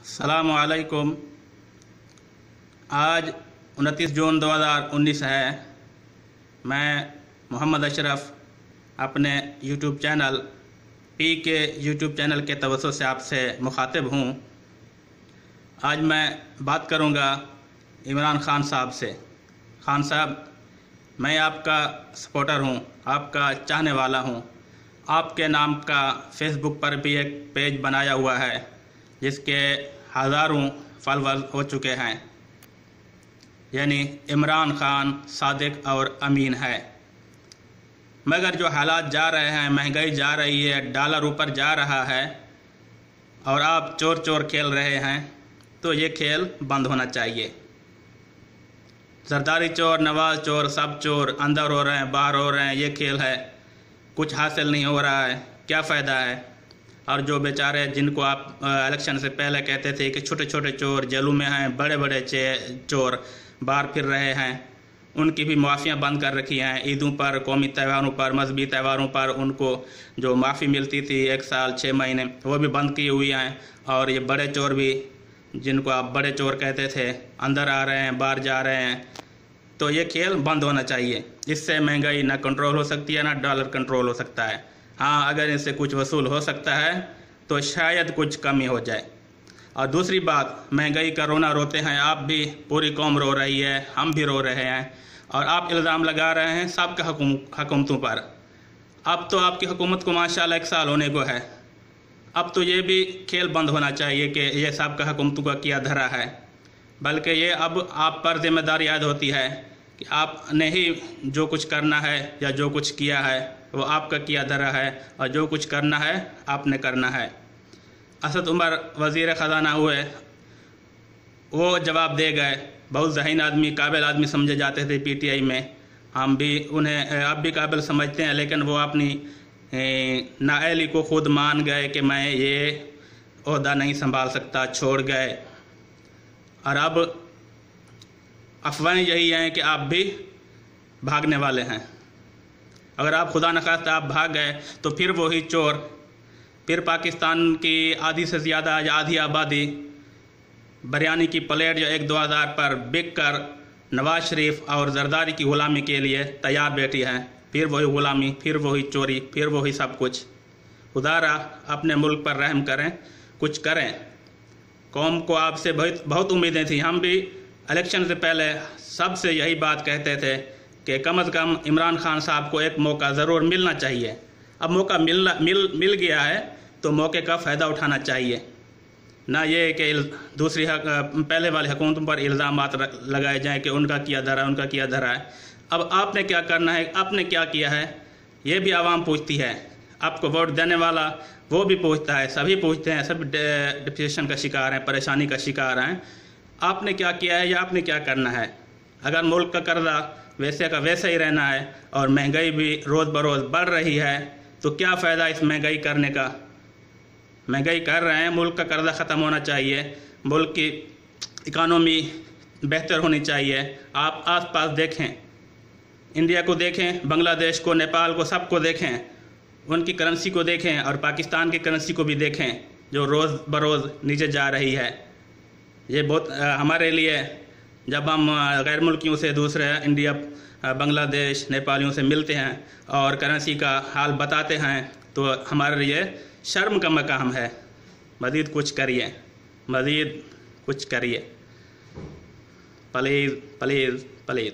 अस्सलामु अलैकुम। आज 29 जून 2019 है। मैं मोहम्मद अशरफ अपने यूट्यूब चैनल के यूट्यूब चैनल के तवज्जो से आपसे मुखातिब हूँ। आज मैं बात करूँगा इमरान खान साहब से। खान साहब, मैं आपका सपोर्टर हूँ, आपका चाहने वाला हूँ। आपके नाम का फेसबुक पर भी एक पेज बनाया हुआ है जिसके हज़ारों फॉलोअर्स हो चुके हैं, यानी इमरान खान सादिक और अमीन है। मगर जो हालात जा रहे हैं, महंगाई जा रही है, डॉलर ऊपर जा रहा है और आप चोर चोर खेल रहे हैं, तो ये खेल बंद होना चाहिए। जरदारी चोर, नवाज चोर, सब चोर अंदर हो रहे हैं, बाहर हो रहे हैं, ये खेल है। कुछ हासिल नहीं हो रहा है, क्या फ़ायदा है। और जो बेचारे जिनको आप इलेक्शन से पहले कहते थे कि छोटे छोटे चोर जेलों में हैं, बड़े बड़े चोर बाहर फिर रहे हैं, उनकी भी माफ़ियाँ बंद कर रखी हैं। ईदों पर, कौमी त्योहारों पर, मजहबी त्योहारों पर उनको जो माफ़ी मिलती थी 1 साल 6 महीने, वो भी बंद की हुई हैं। और ये बड़े चोर भी, जिनको आप बड़े चोर कहते थे, अंदर आ रहे हैं, बाहर जा रहे हैं। तो ये खेल बंद होना चाहिए। इससे महंगाई ना कंट्रोल हो सकती है, ना डॉलर कंट्रोल हो सकता है। हाँ, अगर इससे कुछ वसूल हो सकता है तो शायद कुछ कमी हो जाए। और दूसरी बात, महंगाई का रोना रोते हैं आप भी, पूरी कौम रो रही है, हम भी रो रहे हैं। और आप इल्ज़ाम लगा रहे हैं सबका हुकूमतों पर। अब तो आपकी हुकूमत को माशाल्लाह 1 साल होने को है। अब तो ये भी खेल बंद होना चाहिए कि ये सबका हुकूमतों का किया धरा है, बल्कि ये अब आप पर जिम्मेदारी याद होती है कि आपने ही जो कुछ करना है या जो कुछ किया है वो आपका किया धरा है, और जो कुछ करना है आपने करना है। असद उमर वज़ीर ख़जाना हुए, वो जवाब दे गए। बहुत ज़हीन आदमी, काबिल आदमी समझे जाते थे पीटीआई में। हम भी उन्हें अब भी काबिल समझते हैं, लेकिन वो अपनी नाअहली को खुद मान गए कि मैं ये ओहदा नहीं संभाल सकता, छोड़ गए। और अब अफवाहें यही हैं कि आप भी भागने वाले हैं। अगर आप खुदा न खास्ता आप भाग गए तो फिर वही चोर, फिर पाकिस्तान की आधी से ज़्यादा या आधी आबादी बिरयानी की प्लेट जो 1-2 हज़ार पर बिक कर नवाज शरीफ और जरदारी की ग़ुलामी के लिए तैयार बैठी है। फिर वही ग़ुलामी, फिर वही चोरी, फिर वही सब कुछ। खुदारा अपने मुल्क पर रहम करें, कुछ करें। कौम को आपसे बहुत उम्मीदें थी। हम भी इलेक्शन से पहले सबसे यही बात कहते थे कि कम से कम इमरान खान साहब को एक मौका ज़रूर मिलना चाहिए। अब मौका मिल गया है तो मौके का फ़ायदा उठाना चाहिए, ना ये कि दूसरी पहले वाली हुकूमतों पर इल्ज़ामात लगाए जाएं कि उनका किया धरा है, उनका किया धरा है। अब आपने क्या करना है, आपने क्या किया है, ये भी आवाम पूछती है। आपको वोट देने वाला वो भी पूछता है, सभी पूछते हैं, सब डिप्रेशन का शिकार हैं, परेशानी का शिकार हैं। आपने क्या किया है या आपने क्या करना है। अगर मुल्क का कर्जा वैसे का वैसे ही रहना है और महंगाई भी रोज़ बरोज़ बढ़ रही है, तो क्या फ़ायदा इस महंगाई करने का। महंगाई कर रहे हैं, मुल्क का कर्जा ख़त्म होना चाहिए, मुल्क की इकानमी बेहतर होनी चाहिए। आप आसपास देखें, इंडिया को देखें, बांग्लादेश को, नेपाल को, सबको देखें, उनकी करेंसी को देखें और पाकिस्तान की करेंसी को भी देखें जो रोज़ बरोज़ नीचे जा रही है। ये बहुत हमारे लिए, जब हम गैर मुल्कियों से, दूसरे इंडिया, बांग्लादेश, नेपालियों से मिलते हैं और करेंसी का हाल बताते हैं, तो हमारे लिए शर्म का मकाम है। मज़ीद कुछ करिए, मज़ीद कुछ करिए, प्लीज़ प्लीज़ प्लीज़।